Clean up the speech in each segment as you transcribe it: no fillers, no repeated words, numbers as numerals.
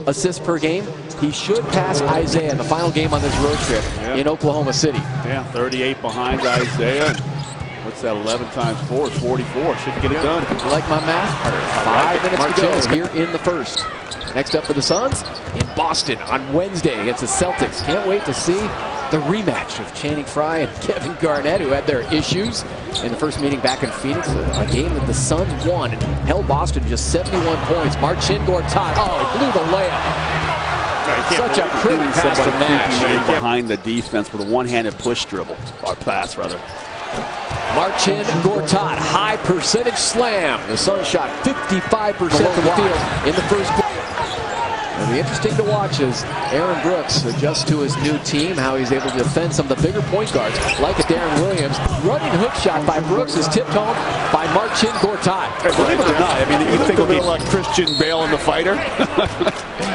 assists per game. He should pass Isaiah in the final game on this road trip in Oklahoma City. Yeah, 38 behind Isaiah. What's that, 11 times 4 is 44. Should get it done. You like my math? 5 minutes to go here in the first. Next up for the Suns in Boston on Wednesday against the Celtics. Can't wait to see the rematch of Channing Frye and Kevin Garnett, who had their issues in the first meeting back in Phoenix. A game that the Suns won and held Boston to just 71 points. Marcin Gortat, he blew the layup. Such a pretty pass from Nash. Behind the defense with a one-handed push dribble, or pass rather. Marcin Gortat, high percentage slam. The Suns shot 55% from the field in the first quarter. It'll be interesting to watch as Aaron Brooks adjusts to his new team, how he's able to defend some of the bigger point guards, like a Darren Williams. Running hook shot by Brooks is tipped home by Marcin Gortat. Believe it or not, I mean, you think it'll be like Christian Bale in the fighter?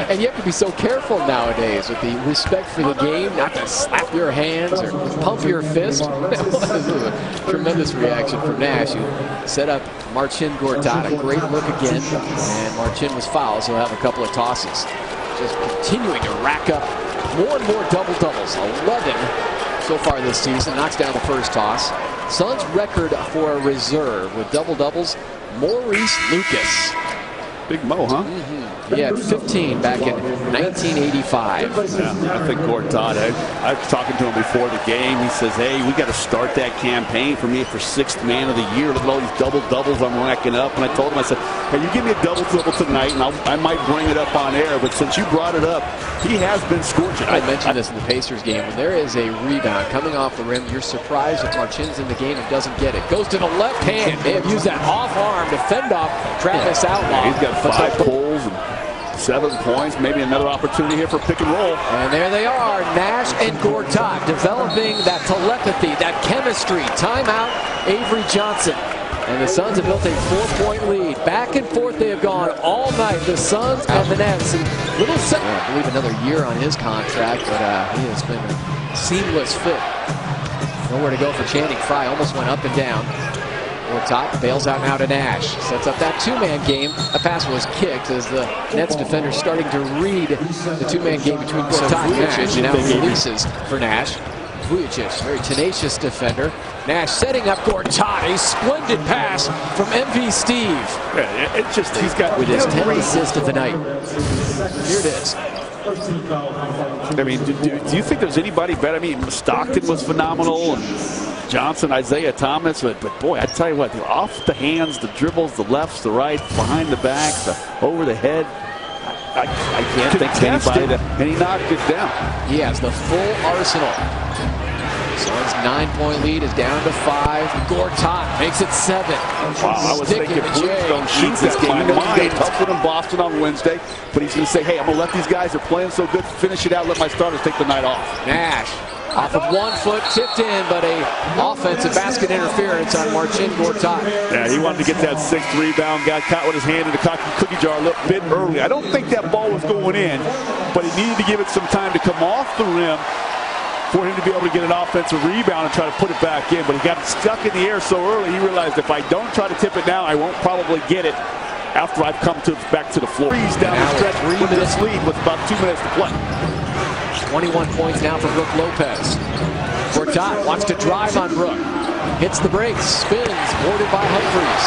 And you have to be so careful nowadays with the respect for the game, not to slap your hands or pump your fist. That was a tremendous reaction from Nash, who set up Marcin Gortat. A great look again, and Marcin was fouled, so he'll have a couple of tosses. Just continuing to rack up more and more double-doubles. 11 so far this season. Knocks down the first toss. Suns record for a reserve with double-doubles, Maurice Lucas. Big Mo, huh? He had 15 back in 1985. Yeah, I think Gortat, I was talking to him before the game. He says, hey, we got to start that campaign for me for 6th man of the year. Look at all these double-doubles I'm racking up. And I told him, I said, hey, you give me a double-double tonight, and I might bring it up on air. But since you brought it up, he has been scorching. I mentioned this in the Pacers game. When there is a rebound coming off the rim, you're surprised if Marcin's in the game and doesn't get it. Goes to the left hand. They have used that off arm to fend off Travis Outlaw. He's got 5 pulls and 7 points, maybe another opportunity here for pick and roll. And there they are, Nash and Gortat developing that telepathy, that chemistry. Timeout, Avery Johnson. And the Suns have built a 4-point lead. Back and forth they have gone all night, the Suns and the Nets. And little I believe another year on his contract, but he has been a seamless fit. Nowhere to go for Channing Frye, almost went up and down. Gortat bails out now to Nash. Sets up that 2-man game. A pass was kicked as the Nets defender starting to read the 2-man game between Gortat and Nash. And now releases for Nash. Vujacic, very tenacious defender. Nash setting up Gortat. A splendid pass from MV Steve. Yeah, it's just, he's got with his 10th assist of the night. Here it is. I mean, do you think there's anybody better? I mean, Stockton was phenomenal, and Johnson, Isaiah Thomas, but boy, I tell you what, off the hands, the dribbles, the lefts, the rights, behind the back, the over the head, I can't think of anybody that, and he knocked it down. He has the full arsenal. Suns' 9-point lead is down to 5. Gortat makes it 7. Wow, I was thinking, please don't shoot this game. You know, he's tough with in Boston on Wednesday, but he's going to say, hey, I'm going to let these guys are playing so good, finish it out, let my starters take the night off. Nash off of 1 foot, tipped in, but a offensive basket interference on Marcin Gortat. Yeah, he wanted to get that 6th rebound, got caught with his hand in the cookie jar a little bit early. I don't think that ball was going in, but he needed to give it some time to come off the rim for him to be able to get an offensive rebound and try to put it back in. But he got stuck in the air so early, he realized if I don't try to tip it now, I won't probably get it after I've come back to the floor. He's down the stretch with this lead with about 2 minutes to play. 21 points now for Brook Lopez. Gortat wants to drive on Brook. Hits the brakes, spins, boarded by Humphries.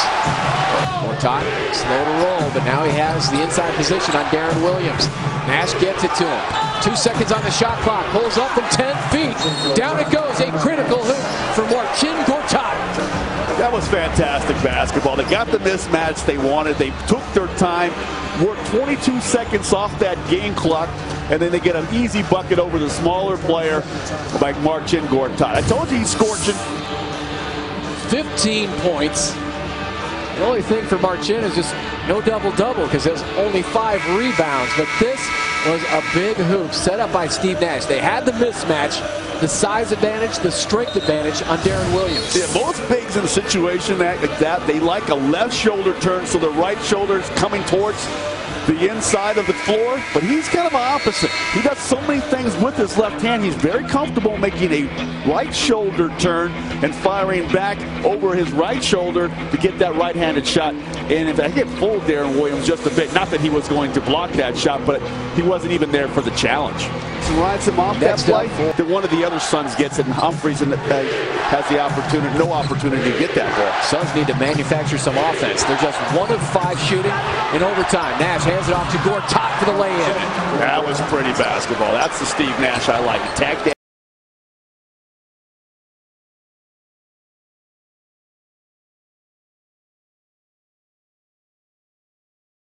Gortat slow to roll, but now he has the inside position on Darren Williams. Nash gets it to him. 2 seconds on the shot clock. Pulls up from 10 feet. Down it goes. A critical hoop for Marcin Gortat. That was fantastic basketball. They got the mismatch they wanted. They took their time, worked 22 seconds off that game clock, and then they get an easy bucket over the smaller player like Marcin Gortat. I told you he's scorching. 15 points. The only thing for Marcin is just no double-double because there's only 5 rebounds. But this was a big hoop set up by Steve Nash. They had the mismatch, the size advantage, the strength advantage on Darren Williams. Yeah, most bigs in a situation like that, they like a left shoulder turn so the right shoulder is coming towards the inside of the floor, but he's kind of opposite. He does so many things with his left hand. He's very comfortable making a right shoulder turn and firing back over his right shoulder to get that right-handed shot. And if I get full Darren Williams just a bit, not that he was going to block that shot, but he wasn't even there for the challenge. Rides him off that play. That one of the other Suns gets it, and Humphries has the opportunity, no opportunity to get that ball. Suns need to manufacture some offense. They're just 1 of 5 shooting in overtime. Nash hands it off to Gortat for the lay-in. That was pretty basketball. That's the Steve Nash I like. Attack that.